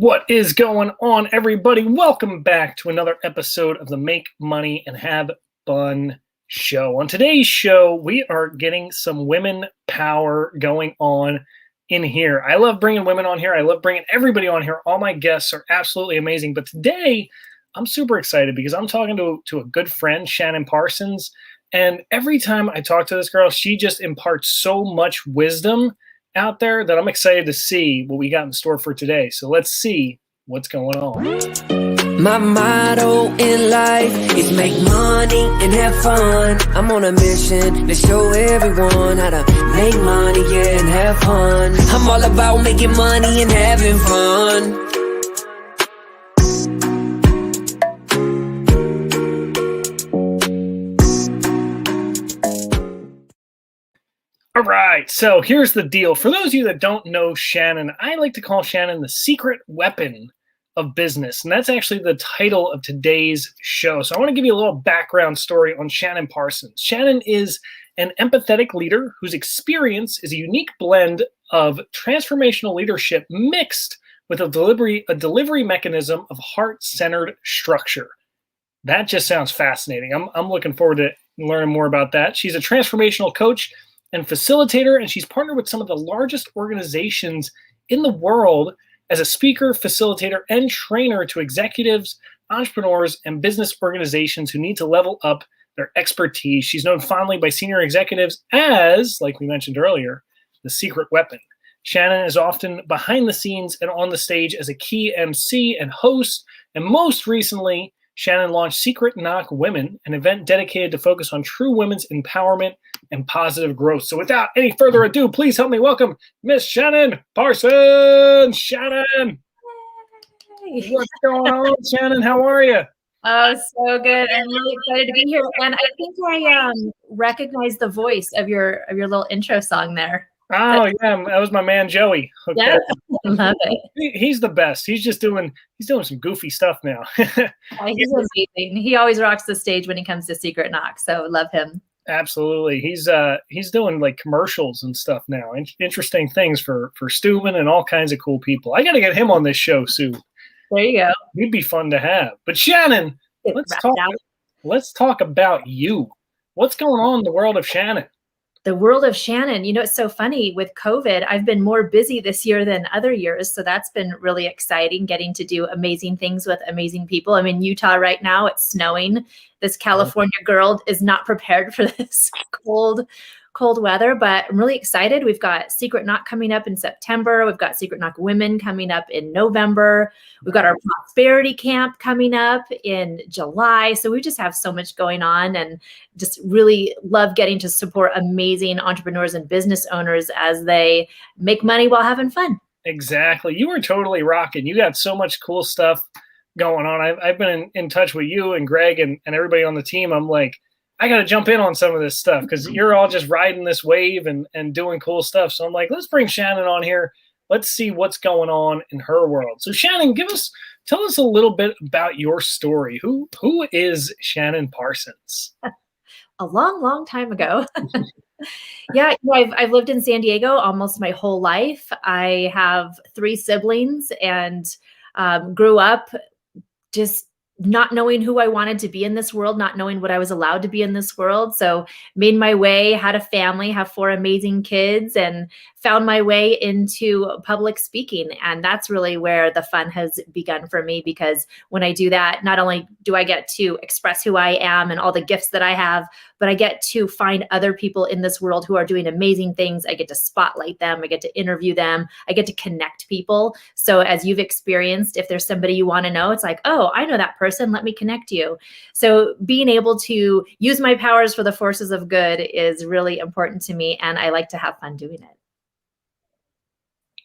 What is going on, everybody? Welcome back to another episode of the Make Money and Have Fun show. On today's show, we are getting some women power going on in here. I love bringing women on here. I love bringing everybody on here. All my guests are absolutely amazing. But today, I'm super excited because I'm talking to a good friend, Shannon Parsons. And every time I talk to this girl, she just imparts so much wisdom out there that I'm excited to see what we got in store for today. So let's see what's going on. My motto in life is make money and have fun. I'm on a mission to show everyone how to make money, yeah, and have fun. I'm all about making money and having fun. All right, so here's the deal. For those of you that don't know Shannon, I like to call Shannon the secret weapon of business, and that's actually the title of today's show. So I want to give you a little background story on Shannon Parsons. Shannon is an empathetic leader whose experience is a unique blend of transformational leadership mixed with a delivery mechanism of heart-centered structure. That just sounds fascinating. I'm looking forward to learning more about that. She's a transformational coach and facilitator, and she's partnered with some of the largest organizations in the world as a speaker, facilitator, and trainer to executives, entrepreneurs, and business organizations who need to level up their expertise. She's known fondly by senior executives as, like we mentioned earlier, the secret weapon. Shannon is often behind the scenes and on the stage as a key MC and host, and most recently, Shannon launched Secret Knock Women, an event dedicated to focus on true women's empowerment and positive growth. So without any further ado, please help me welcome Miss Shannon Parsons. Shannon! Hey. What's going on, Shannon? How are you? Oh, so good. I'm really excited to be here. And I think I recognize the voice of your little intro song there. Oh, yeah. That was my man, Joey. Okay. Yeah, I love it. He's the best. He's doing some goofy stuff now. He's amazing. He always rocks the stage when he comes to Secret Knock. So love him. Absolutely. He's doing like commercials and stuff now. Interesting things for Steuben and all kinds of cool people. I got to get him on this show soon. There you go. He'd be fun to have. But Shannon, let's talk about you. What's going on in the world of Shannon? The world of Shannon. You know, it's so funny with COVID. I've been more busy this year than other years. So that's been really exciting, getting to do amazing things with amazing people. I'm in Utah right now. It's snowing. This California girl is not prepared for this cold weather, but I'm really excited. We've got Secret Knock coming up in September. We've got Secret Knock Women coming up in November. We've got our Prosperity Camp coming up in July. So we just have so much going on and just really love getting to support amazing entrepreneurs and business owners as they make money while having fun. Exactly. You are totally rocking. You got so much cool stuff going on. I've been in touch with you and Greg and everybody on the team. I'm like, I got to jump in on some of this stuff because you're all just riding this wave and doing cool stuff. So I'm like, let's bring Shannon on here. Let's see what's going on in her world. So Shannon, tell us a little bit about your story. Who is Shannon Parsons? A long time ago. Yeah, I've lived in San Diego almost my whole life. I have 3 siblings and grew up just not knowing who I wanted to be in this world, not knowing what I was allowed to be in this world. So made my way, had a family, have 4 amazing kids, and found my way into public speaking. And that's really where the fun has begun for me, because when I do that, not only do I get to express who I am and all the gifts that I have, but I get to find other people in this world who are doing amazing things. I get to spotlight them. I get to interview them. I get to connect people. So as you've experienced, if there's somebody you want to know, it's like, oh, I know that person. Let me connect you. So being able to use my powers for the forces of good is really important to me. And I like to have fun doing it.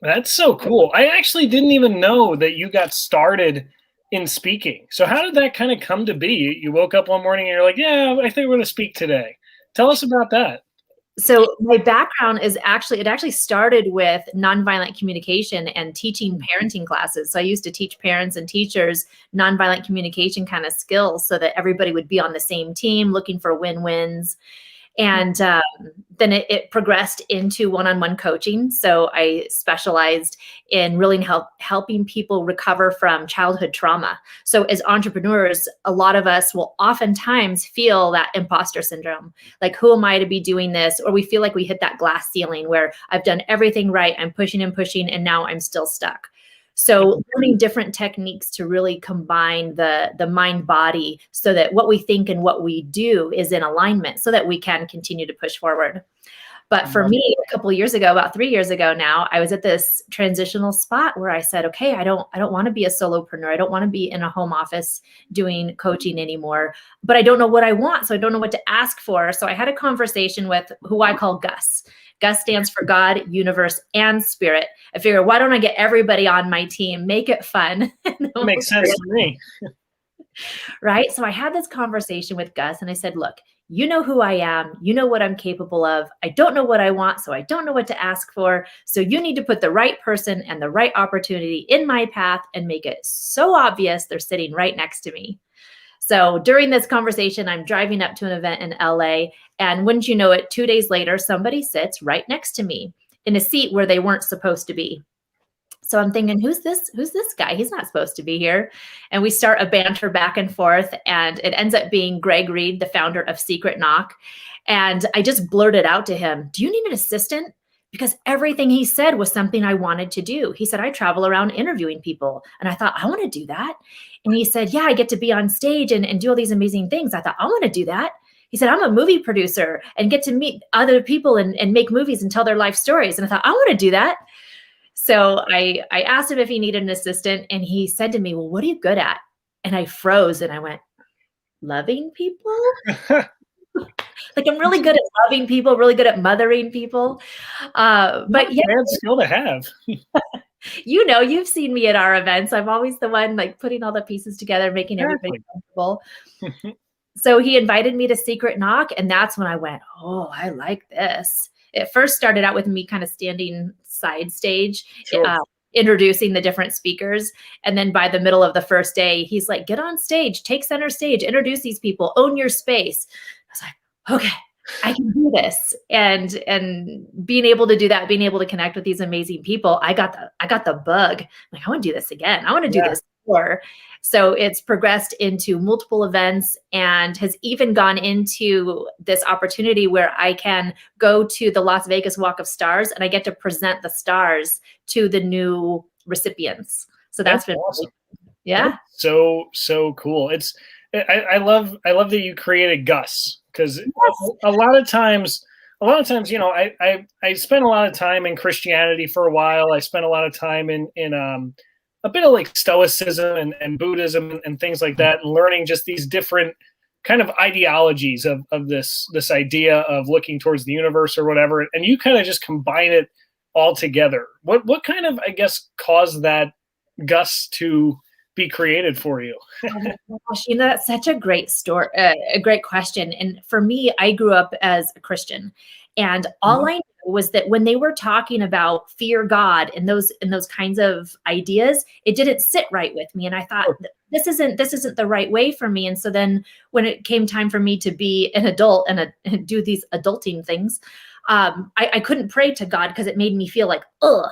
That's so cool. I actually didn't even know that you got started in speaking. So how did that kind of come to be? You woke up one morning and you're like, yeah, I think we're going to speak today. Tell us about that. So my background is it actually started with nonviolent communication and teaching parenting classes. So I used to teach parents and teachers nonviolent communication kind of skills so that everybody would be on the same team looking for win-wins. And then it progressed into one-on-one coaching. So I specialized in really helping people recover from childhood trauma. So as entrepreneurs, a lot of us will oftentimes feel that imposter syndrome. Like, who am I to be doing this? Or we feel like we hit that glass ceiling where I've done everything right. I'm pushing and pushing, and now I'm still stuck. So learning different techniques to really combine the mind body so that what we think and what we do is in alignment so that we can continue to push forward. But for me, a couple of years ago, about 3 years ago now, I was at this transitional spot where I said, okay, I don't want to be a solopreneur. I don't want to be in a home office doing coaching anymore, but I don't know what I want. So I don't know what to ask for. So I had a conversation with who I call Gus. Gus stands for God, universe, and spirit. I figure, why don't I get everybody on my team, make it fun? That makes sense to me. Right? So I had this conversation with Gus and I said, look, you know who I am. You know what I'm capable of. I don't know what I want, so I don't know what to ask for. So you need to put the right person and the right opportunity in my path and make it so obvious they're sitting right next to me. So during this conversation, I'm driving up to an event in LA, and wouldn't you know it, 2 days later, somebody sits right next to me in a seat where they weren't supposed to be. So I'm thinking, who's this guy? He's not supposed to be here. And we start a banter back and forth, and it ends up being Greg Reed, the founder of Secret Knock. And I just blurted out to him, do you need an assistant? Because everything he said was something I wanted to do. He said, I travel around interviewing people. And I thought, I want to do that. And he said, yeah, I get to be on stage and do all these amazing things. I thought, I want to do that. He said, I'm a movie producer and get to meet other people and make movies and tell their life stories. And I thought, I want to do that. So I asked him if he needed an assistant, and he said to me, well, what are you good at? And I froze and I went, loving people? Like, I'm really good at loving people, really good at mothering people. But yeah, bad skill to have. You know, you've seen me at our events. I'm always the one like putting all the pieces together, making everybody comfortable. So he invited me to Secret Knock, and that's when I went, oh, I like this. It first started out with me kind of standing side stage, Sure. Introducing the different speakers. And then by the middle of the first day, he's like, get on stage, take center stage, introduce these people, own your space. I was like, okay, I can do this. And being able to do that, being able to connect with these amazing people, I got the bug. Like, I want to do this again. I want to do this more. So it's progressed into multiple events and has even gone into this opportunity where I can go to the Las Vegas Walk of Stars and I get to present the stars to the new recipients. So that's been awesome. Yeah. So cool. I love that you created Gus, because a lot of times, you know, I spent a lot of time in Christianity for a while. I spent a lot of time in a bit of like Stoicism and Buddhism and things like that, and learning just these different kind of ideologies of this idea of looking towards the universe or whatever. And you kind of just combine it all together. What kind of, I guess, caused that Gus to be created for you? Oh my gosh, you know, that's such a great story, a great question. And for me, I grew up as a Christian, and all I knew was that when they were talking about fear God and those kinds of ideas, it didn't sit right with me. And I thought, this isn't the right way for me. And so then when it came time for me to be an adult and do these adulting things, I couldn't pray to God because it made me feel like, ugh.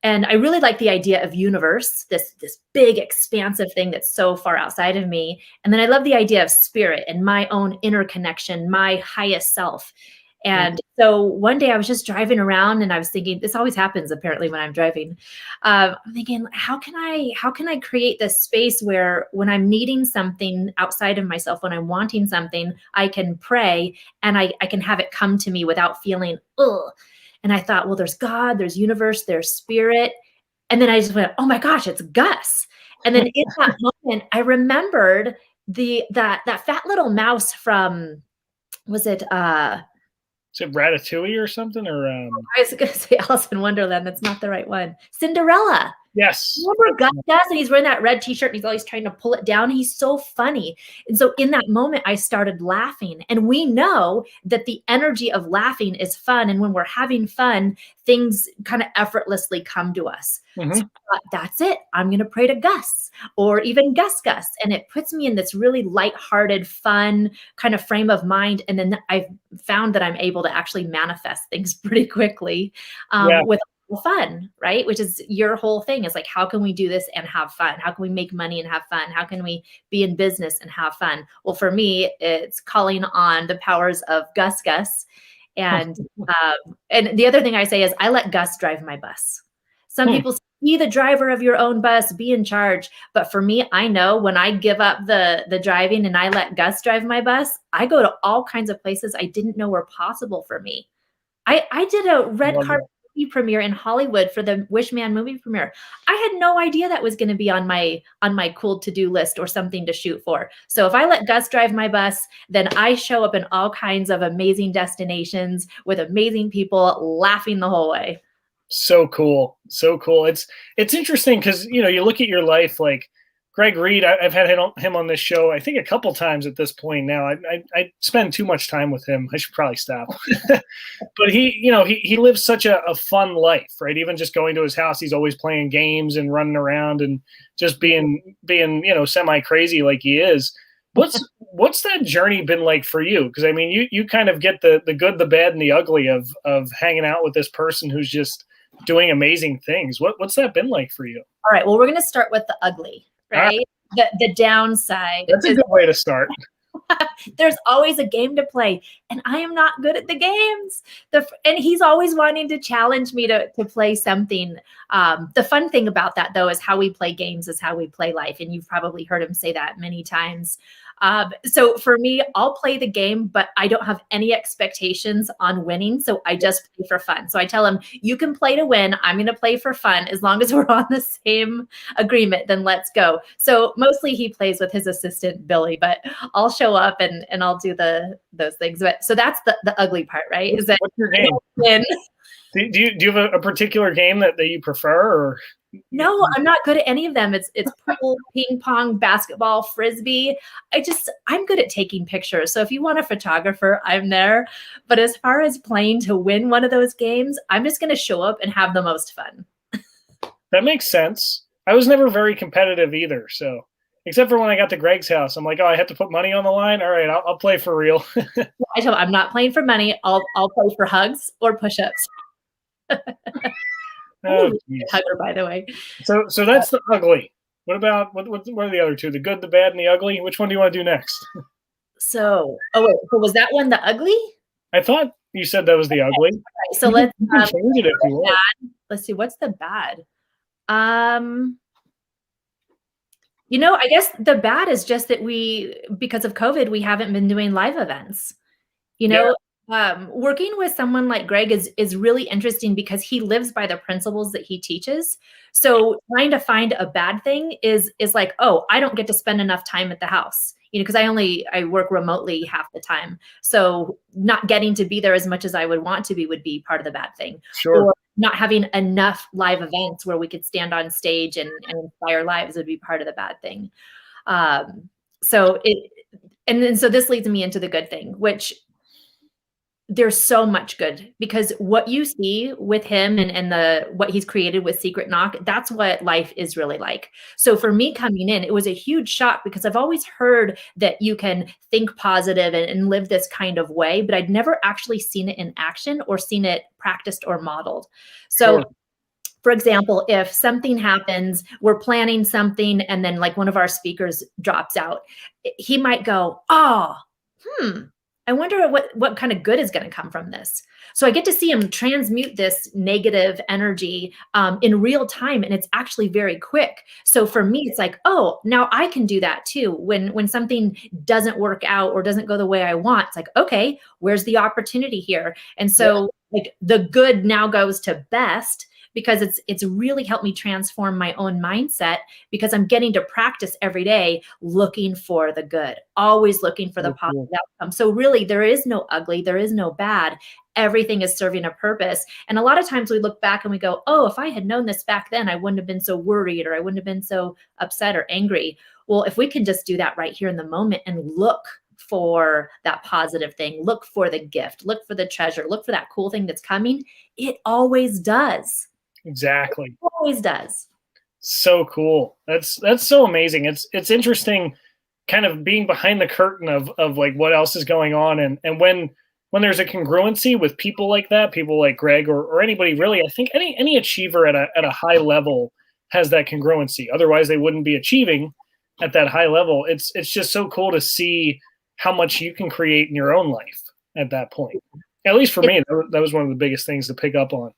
And I really like the idea of universe, this big expansive thing that's so far outside of me. And then I love the idea of spirit and my own inner connection, my highest self. And so one day I was just driving around and I was thinking, this always happens apparently when I'm driving. I'm thinking, how can I create this space where when I'm needing something outside of myself, when I'm wanting something, I can pray and I can have it come to me without feeling, ugh. And I thought, well, there's God, there's universe, there's spirit. And then I just went, oh my gosh, it's Gus. And then in that moment, I remembered that fat little mouse from, was it Ratatouille or something? Or I was going to say Alice in Wonderland. That's not the right one. Cinderella. Yes. Remember Gus? And he's wearing that red t-shirt and he's always trying to pull it down. He's so funny. And so in that moment, I started laughing. And we know that the energy of laughing is fun. And when we're having fun, things kind of effortlessly come to us. Mm-hmm. So I thought, that's it. I'm going to pray to Gus or even Gus. And it puts me in this really lighthearted, fun kind of frame of mind. And then I've found that I'm able to actually manifest things pretty quickly with fun, right? Which is your whole thing, is like, how can we do this and have fun? How can we make money and have fun? How can we be in business and have fun? Well, for me, it's calling on the powers of Gus. And the other thing I say is I let Gus drive my bus. Some people say, be the driver of your own bus, be in charge. But for me, I know when I give up the driving and I let Gus drive my bus, I go to all kinds of places I didn't know were possible for me. I did a red carpet premiere in Hollywood for the Wishman movie premiere. I had no idea that was going to be on my cool to-do list or something to shoot for. So if I let Gus drive my bus, then I show up in all kinds of amazing destinations with amazing people laughing the whole way. So cool. So cool. It's interesting because, you look at your life, like Greg Reed, I've had him on this show, I think a couple times at this point now. I spend too much time with him. I should probably stop. But he lives such a fun life, right? Even just going to his house, he's always playing games and running around and just being semi crazy like he is. What's that journey been like for you? Because I mean, you kind of get the good, the bad, and the ugly of hanging out with this person who's just doing amazing things. What's that been like for you? All right. Well, we're going to start with the ugly. Right? The downside. That's a good way to start. There's always a game to play, and I am not good at the games. And he's always wanting to challenge me to play something. The fun thing about that, though, is how we play games is how we play life. And you've probably heard him say that many times. So for me, I'll play the game, but I don't have any expectations on winning. So I just play for fun. So I tell him, you can play to win. I'm going to play for fun. As long as we're on the same agreement, then let's go. So mostly he plays with his assistant, Billy, but I'll show up and I'll do those things. But so that's the ugly part, right? Is that what's your game? Do you have a particular game that you prefer? Or? No, I'm not good at any of them. It's pool, ping pong, basketball, frisbee. I'm good at taking pictures. So if you want a photographer, I'm there. But as far as playing to win one of those games, I'm just going to show up and have the most fun. That makes sense. I was never very competitive either. So except for when I got to Greg's house, I'm like, oh, I have to put money on the line. All right, I'll play for real. I tell him I'm not playing for money. I'll play for hugs or push-ups. Oh, hugger, by the way. So that's the ugly. What about what are the other two? The good, the bad, and the ugly. Which one do you want to do next? So was that one the ugly? I thought you said that was the ugly. Right, so let's change it if you want. Let's see, what's the bad? I guess the bad is just that because of COVID, we haven't been doing live events. Working with someone like Greg is really interesting because he lives by the principles that he teaches. So trying to find a bad thing is like, oh, I don't get to spend enough time at the house, because I work remotely half the time. So not getting to be there as much as I would want to be would be part of the bad thing. Sure. Or not having enough live events where we could stand on stage and inspire lives would be part of the bad thing. So this leads me into the good thing, which there's so much good, because what you see with him and what he's created with Secret Knock, that's what life is really like. So for me coming in, it was a huge shock because I've always heard that you can think positive and live this kind of way, but I'd never actually seen it in action or seen it practiced or modeled. So sure. For example, if something happens, we're planning something, and then like one of our speakers drops out, he might go, I wonder what kind of good is going to come from this. So I get to see him transmute this negative energy in real time, and it's actually very quick. So for me, it's like, oh, now I can do that too. When something doesn't work out or doesn't go the way I want, it's like, okay, where's the opportunity here? And so like the good now goes to best because it's really helped me transform my own mindset, because I'm getting to practice every day looking for the good, always looking for the positive outcome. So really, there is no ugly, there is no bad. Everything is serving a purpose. And a lot of times we look back and we go, oh, if I had known this back then, I wouldn't have been so worried, or I wouldn't have been so upset or angry. Well, if we can just do that right here in the moment and look for that positive thing, look for the gift, look for the treasure, look for that cool thing that's coming, it always does. Exactly. It always does. So cool. That's so amazing. It's interesting kind of being behind the curtain of like what else is going on. And when there's a congruency with people like that, people like Greg or anybody really, I think any achiever at a high level has that congruency. Otherwise they wouldn't be achieving at that high level. It's just so cool to see how much you can create in your own life at that point. At least for me, that was one of the biggest things to pick up on.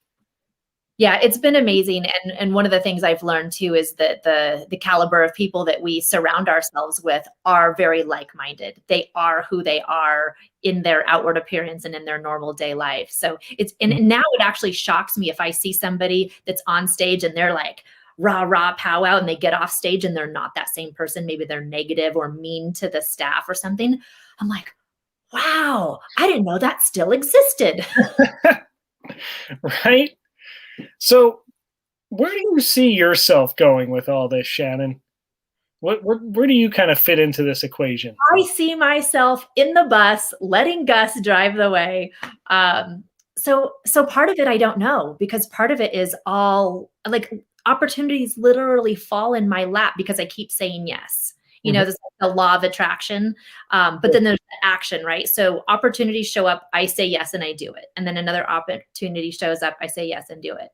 Yeah, it's been amazing. And one of the things I've learned too is that the caliber of people that we surround ourselves with are very like-minded. They are who they are in their outward appearance and in their normal day life. So and now it actually shocks me if I see somebody that's on stage and they're like rah, rah, powwow, and they get off stage and they're not that same person. Maybe they're negative or mean to the staff or something. I'm like, wow, I didn't know that still existed. Right? So where do you see yourself going with all this, Shannon? Where do you kind of fit into this equation? I see myself in the bus, letting Gus drive the way. So part of it, I don't know, because part of it is all like opportunities literally fall in my lap because I keep saying yes. You know, this is the law of attraction. But then there's the action, right? So opportunities show up, I say yes, and I do it. And then another opportunity shows up, I say yes and do it.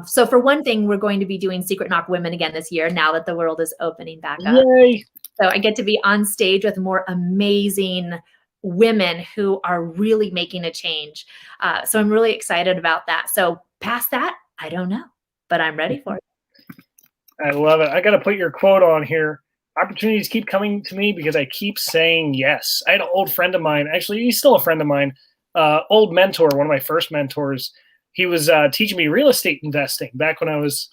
So for one thing, we're going to be doing Secret Knock Women again this year, now that the world is opening back up. Yay. So I get to be on stage with more amazing women who are really making a change. So I'm really excited about that. So past that, I don't know, but I'm ready for it. I love it. I got to put your quote on here. Opportunities keep coming to me because I keep saying yes. I had an old friend of mine. Actually, he's still a friend of mine. Old mentor, one of my first mentors. He was teaching me real estate investing back when I was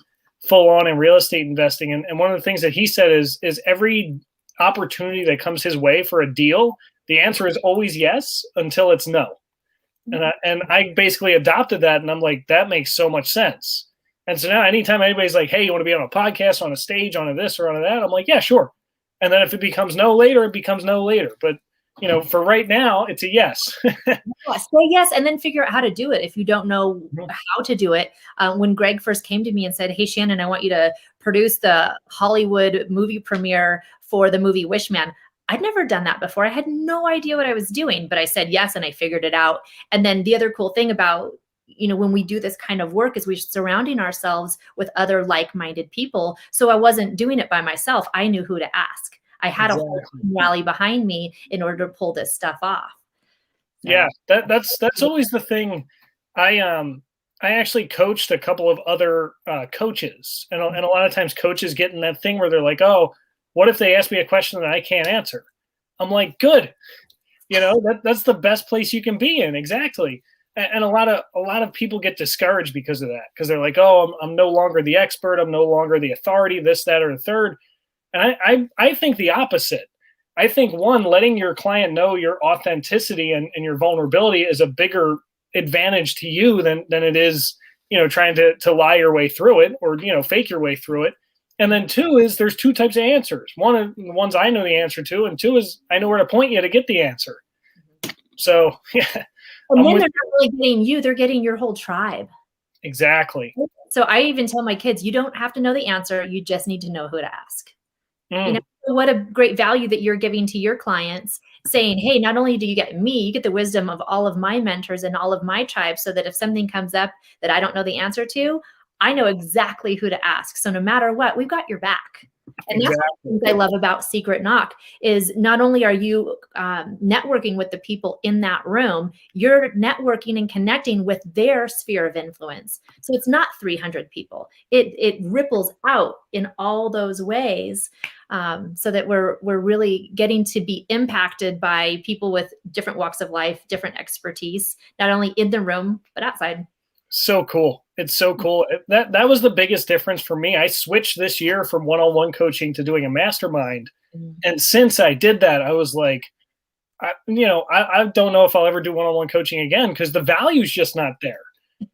full on in real estate investing. And one of the things that he said is every opportunity that comes his way for a deal, the answer is always yes until it's no. And I basically adopted that, and I'm like, that makes so much sense. And so now anytime anybody's like, hey, you want to be on a podcast, on a stage, on a this or on a that, I'm like, yeah, sure. And then if it becomes no later, it becomes no later. But, you know, for right now, it's a yes. Say yes, and then figure out how to do it if you don't know how to do it. When Greg first came to me and said, hey, Shannon, I want you to produce the Hollywood movie premiere for the movie Wishman. I'd never done that before. I had no idea what I was doing, but I said yes, and I figured it out. And then the other cool thing about, you know, when we do this kind of work is we're surrounding ourselves with other like-minded people. So I wasn't doing it by myself. I knew who to ask. I had a whole rally behind me in order to pull this stuff off. So. Yeah, that's always the thing. I actually coached a couple of other coaches, and a lot of times coaches get in that thing where they're like, oh, what if they ask me a question that I can't answer? I'm like, good. You know, that's the best place you can be in. Exactly. And a lot of people get discouraged because of that, because they're like, oh, I'm no longer the expert. I'm no longer the authority, this, that, or the third. And I think the opposite. I think, one, letting your client know your authenticity and your vulnerability is a bigger advantage to you than it is, you know, trying to lie your way through it or, you know, fake your way through it. And then two is there's two types of answers. One of the ones I know the answer to, and two is I know where to point you to get the answer. So, yeah. And then they're not really getting you, they're getting your whole tribe. Exactly. So I even tell my kids, you don't have to know the answer. You just need to know who to ask. You know, what a great value that you're giving to your clients, saying, hey, not only do you get me, you get the wisdom of all of my mentors and all of my tribe, so that if something comes up that I don't know the answer to, I know exactly who to ask. So no matter what, we've got your back. And that's what I love about Secret Knock is not only are you networking with the people in that room, you're networking and connecting with their sphere of influence. So it's not 300 people. It ripples out in all those ways, so that we're really getting to be impacted by people with different walks of life, different expertise, not only in the room, but outside. So cool. It's so cool. That was the biggest difference for me. I switched this year from one-on-one coaching to doing a mastermind. And since I did that, I was like, I don't know if I'll ever do one-on-one coaching again because the value's just not there.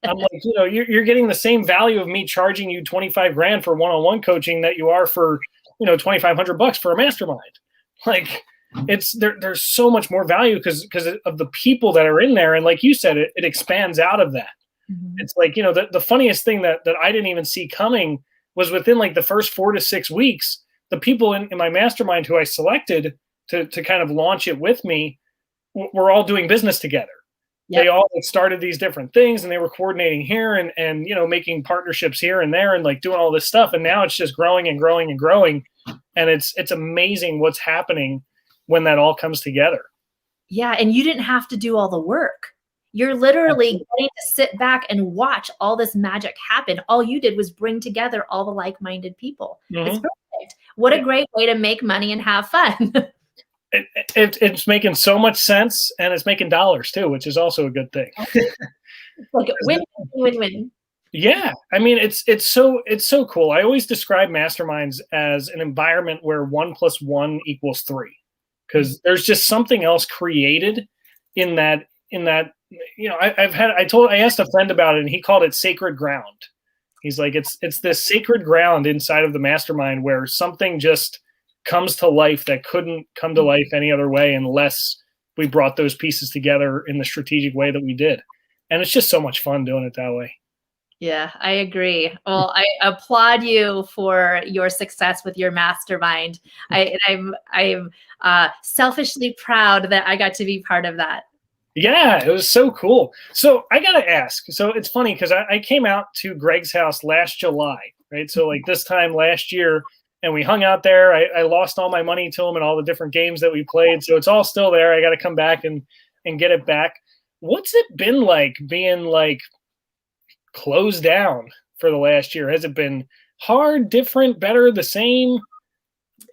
I'm like, you're getting the same value of me charging you 25 grand for one-on-one coaching that you are for, $2,500 for a mastermind. Like there's so much more value because of the people that are in there. And like you said, it expands out of that. Mm-hmm. It's like, the funniest thing that I didn't even see coming was within like the first 4 to 6 weeks, the people in my mastermind who I selected to kind of launch it with me were all doing business together. Yep. They all started these different things and they were coordinating here and making partnerships here and there and like doing all this stuff. And now it's just growing and growing and growing. And it's amazing what's happening when that all comes together. Yeah. And you didn't have to do all the work. You're literally getting to sit back and watch all this magic happen. All you did was bring together all the like-minded people. Mm-hmm. It's perfect. What a great way to make money and have fun. It's making so much sense, and it's making dollars too, which is also a good thing. Like win-win. Yeah, I mean it's so cool. I always describe masterminds as an environment where 1 + 1 = 3, because there's just something else created in that. I asked a friend about it, and he called it sacred ground. He's like, it's this sacred ground inside of the mastermind where something just comes to life that couldn't come to life any other way unless we brought those pieces together in the strategic way that we did. And it's just so much fun doing it that way. Yeah, I agree. Well, I applaud you for your success with your mastermind. I'm selfishly proud that I got to be part of that. Yeah, it was so cool. So I got to ask, so it's funny because I came out to Greg's house last July, right? So like this time last year, and we hung out there. I lost all my money to him and all the different games that we played. So it's all still there. I got to come back and get it back. What's it been like being like closed down for the last year? Has it been hard, different, better, the same?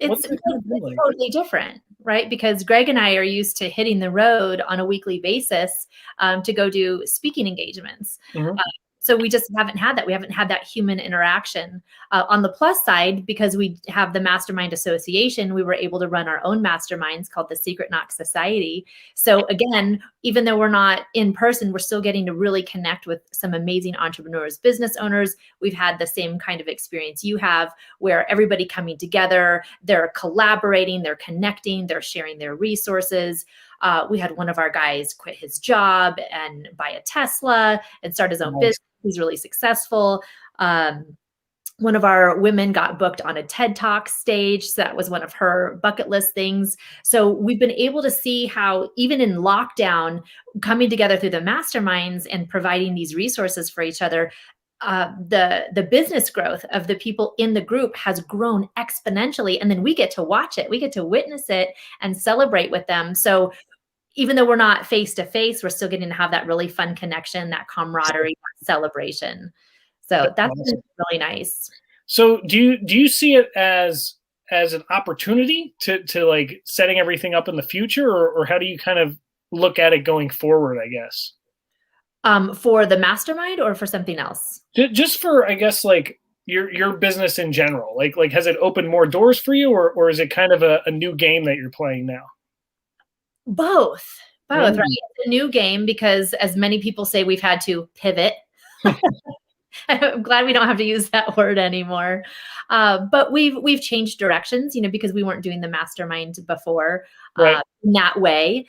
It's totally different, right? Because Greg and I are used to hitting the road on a weekly basis to go do speaking engagements. Mm-hmm. So we just haven't had that. We haven't had that human interaction. On the plus side, because we have the Mastermind Association, we were able to run our own masterminds called the Secret Knock Society. So again, even though we're not in person, we're still getting to really connect with some amazing entrepreneurs, business owners. We've had the same kind of experience you have, where everybody coming together, they're collaborating, they're connecting, they're sharing their resources. We had one of our guys quit his job and buy a Tesla and start his own business. He's really successful. One of our women got booked on a TED Talk stage. So that was one of her bucket list things. So we've been able to see how even in lockdown, coming together through the masterminds and providing these resources for each other, the business growth of the people in the group has grown exponentially. And then we get to watch it. We get to witness it and celebrate with them. So even though we're not face to face, we're still getting to have that really fun connection, that camaraderie, that celebration. So that's awesome. Been really nice. So do you see it as an opportunity to like setting everything up in the future, or how do you kind of look at it going forward, I guess? For the mastermind or for something else? Just for, I guess, like your business in general. Like has it opened more doors for you, or is it kind of a new game that you're playing now? Both, right? It's a new game because, as many people say, we've had to pivot. I'm glad we don't have to use that word anymore. But we've changed directions, because we weren't doing the mastermind before in that way.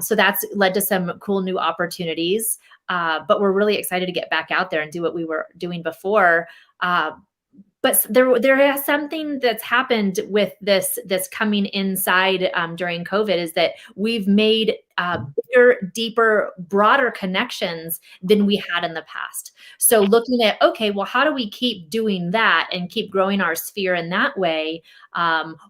So that's led to some cool new opportunities. But we're really excited to get back out there and do what we were doing before. But there is something that's happened with this coming inside during COVID, is that we've made bigger, deeper, broader connections than we had in the past. So looking at, okay, well, how do we keep doing that and keep growing our sphere in that way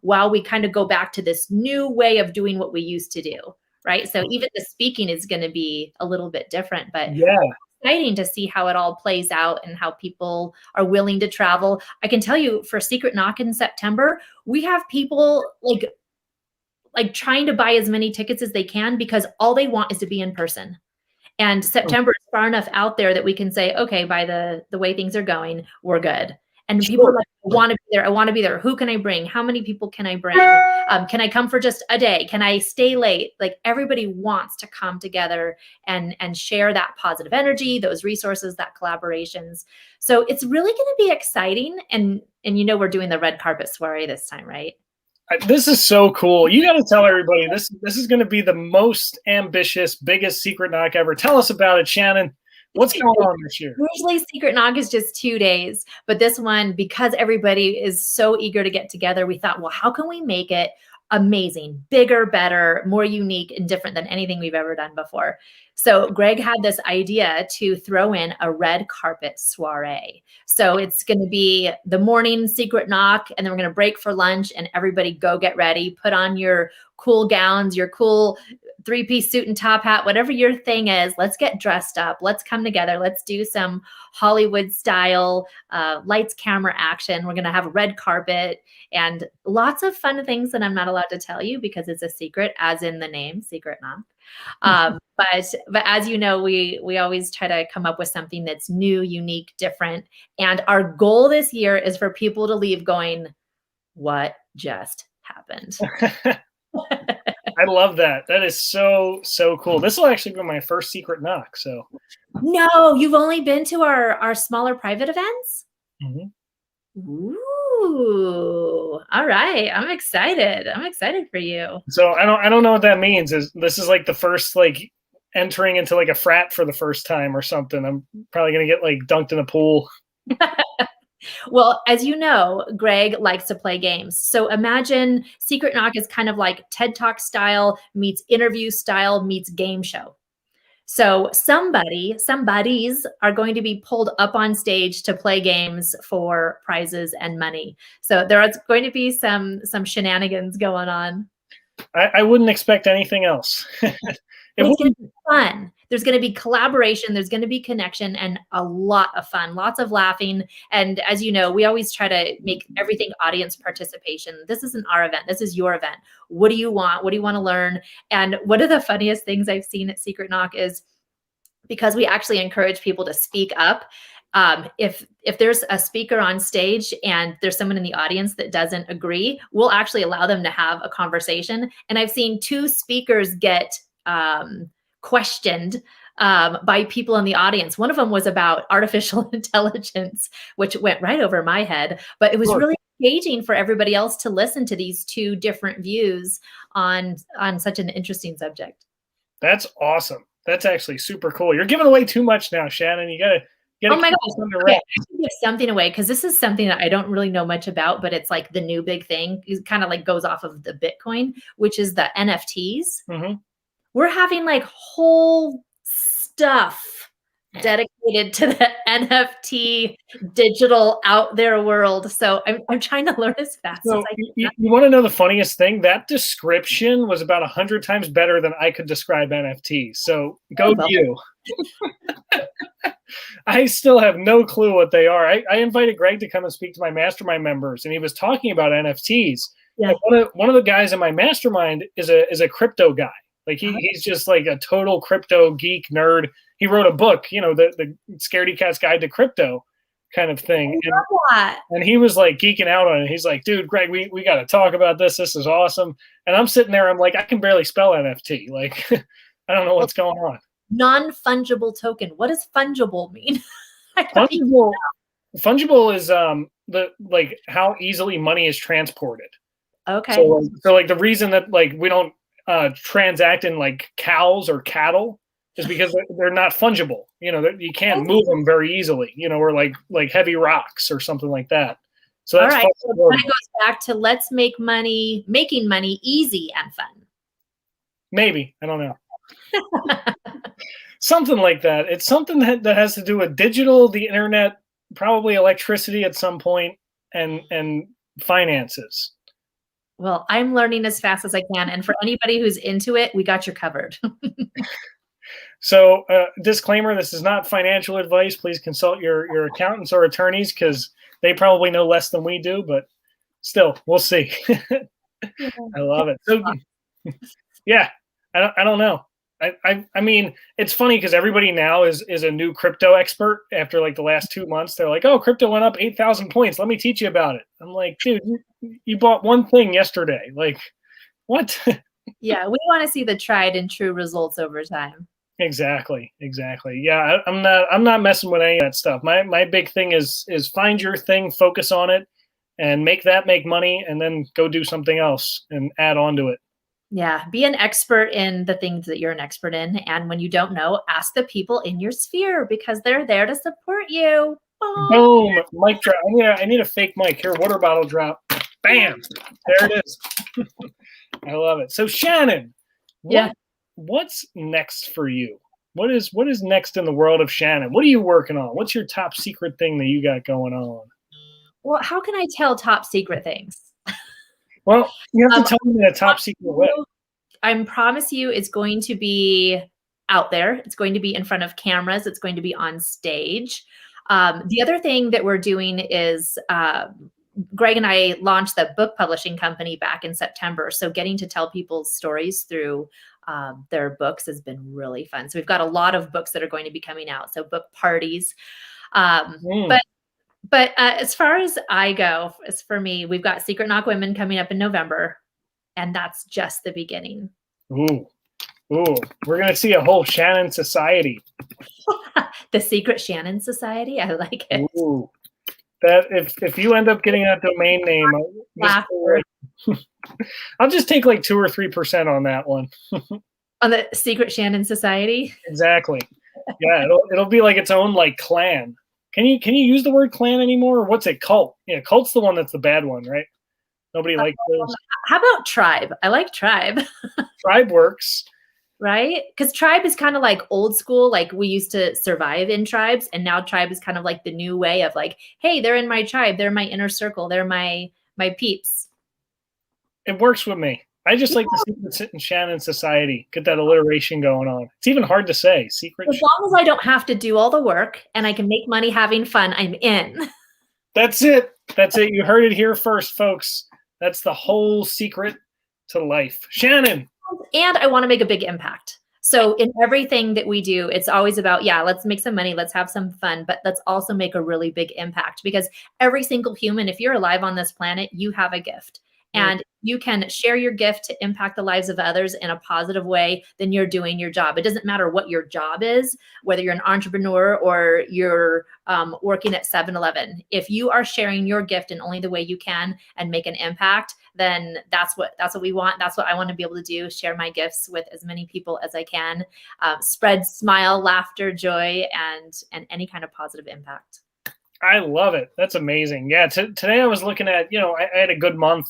while we kind of go back to this new way of doing what we used to do, right? So even the speaking is going to be a little bit different, but yeah. Exciting to see how it all plays out and how people are willing to travel. I can tell you, for Secret Knock in September, we have people like trying to buy as many tickets as they can because all they want is to be in person. And September is far enough out there that we can say, okay, by the way things are going, we're good. And people Sure. are like, I want to be there. I want to be there. Who can I bring? How many people can I bring? Can I come for just a day? Can I stay late? Like everybody wants to come together and share that positive energy, those resources, that collaborations. So it's really going to be exciting. And we're doing the red carpet soiree this time, right? This is so cool. You got to tell everybody this is going to be the most ambitious, biggest Secret Knock ever. Tell us about it, Shannon. What's going on this year? Usually Secret Knock is just 2 days, but this one, because everybody is so eager to get together, we thought, well, how can we make it amazing, bigger, better, more unique and different than anything we've ever done before? So Greg had this idea to throw in a red carpet soiree. So it's going to be the morning Secret Knock, and then we're going to break for lunch, and everybody go get ready, put on your cool gowns, your cool 3-piece suit and top hat, whatever your thing is. Let's get dressed up. Let's come together. Let's do some Hollywood style lights, camera, action. We're going to have a red carpet and lots of fun things that I'm not allowed to tell you because it's a secret, as in the name, Secret Knock. But as you know, we always try to come up with something that's new, unique, different. And our goal this year is for people to leave going, what just happened? I love that. That is so cool. This will actually be my first Secret Knock. So no, you've only been to our smaller private events? Mm-hmm. Ooh, all right. I'm excited. I'm excited for you. So I don't know what that means. This is like the first like entering into like a frat for the first time or something. I'm probably gonna get like dunked in a pool. Well, as you know, Greg likes to play games. So imagine Secret Knock is kind of like TED Talk style meets interview style meets game show. So somebodies are going to be pulled up on stage to play games for prizes and money. So there's going to be some shenanigans going on. I wouldn't expect anything else. It's going to be fun. There's going to be collaboration. There's going to be connection and a lot of fun, lots of laughing. And as you know, we always try to make everything audience participation. This isn't our event. This is your event. What do you want? What do you want to learn? And one of the funniest things I've seen at Secret Knock is because we actually encourage people to speak up. If there's a speaker on stage and there's someone in the audience that doesn't agree, we'll actually allow them to have a conversation. And I've seen 2 speakers get questioned by people in the audience. One of them was about artificial intelligence, which went right over my head, but it was really engaging for everybody else to listen to these 2 different views on such an interesting subject. That's awesome. That's actually super cool. You're giving away too much now, Shannon. You gotta oh my gosh. Okay, I should give something away because this is something that I don't really know much about, but it's like the new big thing. It kind of like goes off of the Bitcoin, which is the NFTs. Mm-hmm. We're having like whole stuff dedicated to the NFT digital out there world. So I'm trying to learn as fast as I can. You want to know the funniest thing? That description was about 100 times better than I could describe NFTs. So go you. I still have no clue what they are. I invited Greg to come and speak to my mastermind members, and he was talking about NFTs. Yeah. One of the guys in my mastermind is a crypto guy. Like he's just like a total crypto geek nerd. He wrote a book, the Scaredy Cat's Guide to Crypto kind of thing. And he was like geeking out on it. He's like, dude, Greg, we got to talk about this. This is awesome. And I'm sitting there. I'm like, I can barely spell NFT. Like, I don't know what's going on. Non-fungible token. What does fungible mean? Fungible is the like how easily money is transported. Okay. So like the reason that like we don't transact in like cows or cattle is because they're not fungible. You can't move them very easily. Or like heavy rocks or something like that. So that's all right. So that goes back to let's make money, making money easy and fun. Maybe, I don't know. Something like that. It's something that has to do with digital, the internet, probably electricity at some point, and finances. Well, I'm learning as fast as I can. And for anybody who's into it, we got you covered. So disclaimer, this is not financial advice. Please consult your accountants or attorneys because they probably know less than we do, but still, we'll see. I love it. So, yeah, I don't know. I mean, it's funny because everybody now is a new crypto expert after like the last 2 months. They're like, oh, crypto went up 8,000 points. Let me teach you about it. I'm like, dude, you bought one thing yesterday. Like, what? Yeah, we want to see the tried and true results over time. Exactly. Yeah, I'm not messing with any of that stuff. My big thing is find your thing, focus on it, and make money, and then go do something else and add on to it. Yeah, be an expert in the things that you're an expert in. And when you don't know, ask the people in your sphere because they're there to support you. Oh. Boom, mic drop. I need a fake mic. Here, water bottle drop. Bam, there it is. I love it. So Shannon, what's next for you? What is next in the world of Shannon? What are you working on? What's your top secret thing that you got going on? Well, how can I tell top secret things? Well, you have to tell me in a top secret way. I promise you it's going to be out there. It's going to be in front of cameras. It's going to be on stage. The other thing that we're doing is Greg and I launched the book publishing company back in September. So getting to tell people's stories through their books has been really fun. So we've got a lot of books that are going to be coming out. So book parties. But as far as I go, as for me, we've got Secret Knock Women coming up in November. And that's just the beginning. Ooh. We're going to see a whole Shannon society. The Secret Shannon Society. I like it. Ooh. That if you end up getting that domain name, I'll just take like 2 or 3% on that one. On the Secret Shannon Society. Exactly. Yeah, it'll be like its own like clan. Can you use the word clan anymore? Or what's it? Cult. Yeah, cult's the one that's the bad one, right? Nobody likes those. How about tribe? I like tribe. Tribe works. Right? Because tribe is kind of like old school. Like we used to survive in tribes. And now tribe is kind of like the new way of like, hey, they're in my tribe. They're my inner circle. They're my peeps. It works with me. I just like the Secret and Shannon Society. Get that alliteration going on. It's even hard to say. Secret. As long as I don't have to do all the work and I can make money having fun, I'm in. That's it. You heard it here first, folks. That's the whole secret to life. Shannon. And I want to make a big impact. So in everything that we do, it's always about, let's make some money, let's have some fun, but let's also make a really big impact because every single human, if you're alive on this planet, you have a gift. And you can share your gift to impact the lives of others in a positive way, then you're doing your job. It doesn't matter what your job is, whether you're an entrepreneur or you're working at 7-Eleven. If you are sharing your gift in only the way you can and make an impact, then that's what we want. That's what I want to be able to do, share my gifts with as many people as I can, spread smile, laughter, joy, and any kind of positive impact. I love it. That's amazing. Yeah, today I was looking at, I had a good month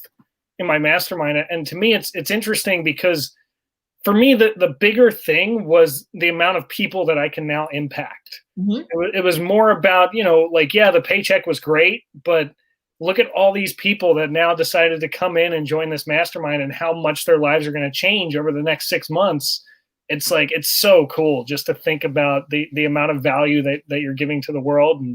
in my mastermind. And to me, it's interesting because for me, the bigger thing was the amount of people that I can now impact. Mm-hmm. It was more about, the paycheck was great, but look at all these people that now decided to come in and join this mastermind and how much their lives are going to change over the next 6 months. It's like, it's so cool just to think about the amount of value that you're giving to the world.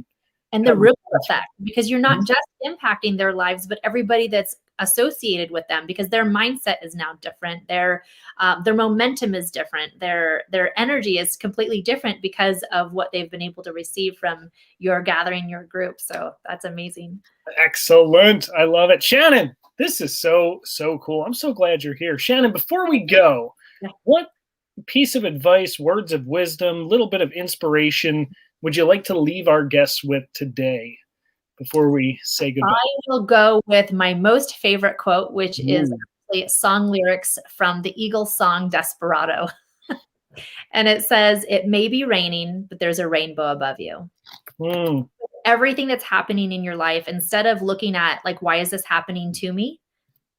And the ripple effect, because you're not just impacting their lives, but everybody that's associated with them, because their mindset is now different. Their momentum is different. Their energy is completely different because of what they've been able to receive from your gathering, your group. So that's amazing. Excellent. I love it. Shannon, this is so cool. I'm so glad you're here. Shannon, before we go, what piece of advice, words of wisdom, little bit of inspiration would you like to leave our guests with today before we say goodbye? I will go with my most favorite quote, which is actually song lyrics from the Eagles song Desperado. And it says, "It may be raining, but there's a rainbow above you." Everything that's happening in your life, instead of looking at like, why is this happening to me?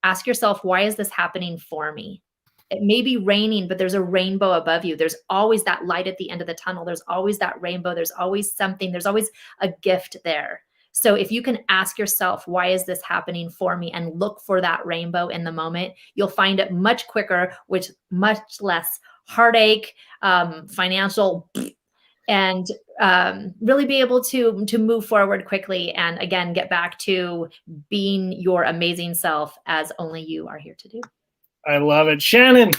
Ask yourself, why is this happening for me? It may be raining, but there's a rainbow above you. There's always that light at the end of the tunnel. There's always that rainbow. There's always something. There's always a gift there. So if you can ask yourself, why is this happening for me? And look for that rainbow in the moment, you'll find it much quicker, with much less heartache, financial, and really be able to move forward quickly. And again, get back to being your amazing self as only you are here to do. I love it. Shannon,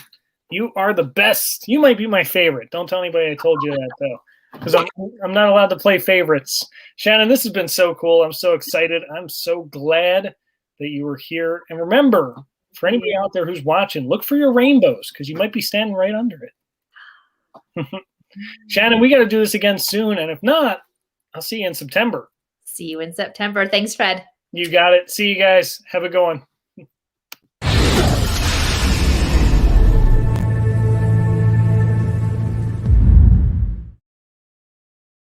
You are the best. You might be my favorite. Don't tell anybody I told you that, though, because I'm not allowed to play favorites. Shannon, this has been so cool. I'm so excited. I'm so glad that you were here. And remember, for anybody out there who's watching, look for your rainbows because you might be standing right under it. Shannon, we got to do this again soon. And if not, I'll see you in September. See you in September. Thanks, Fred. You got it. See you guys. Have a good one.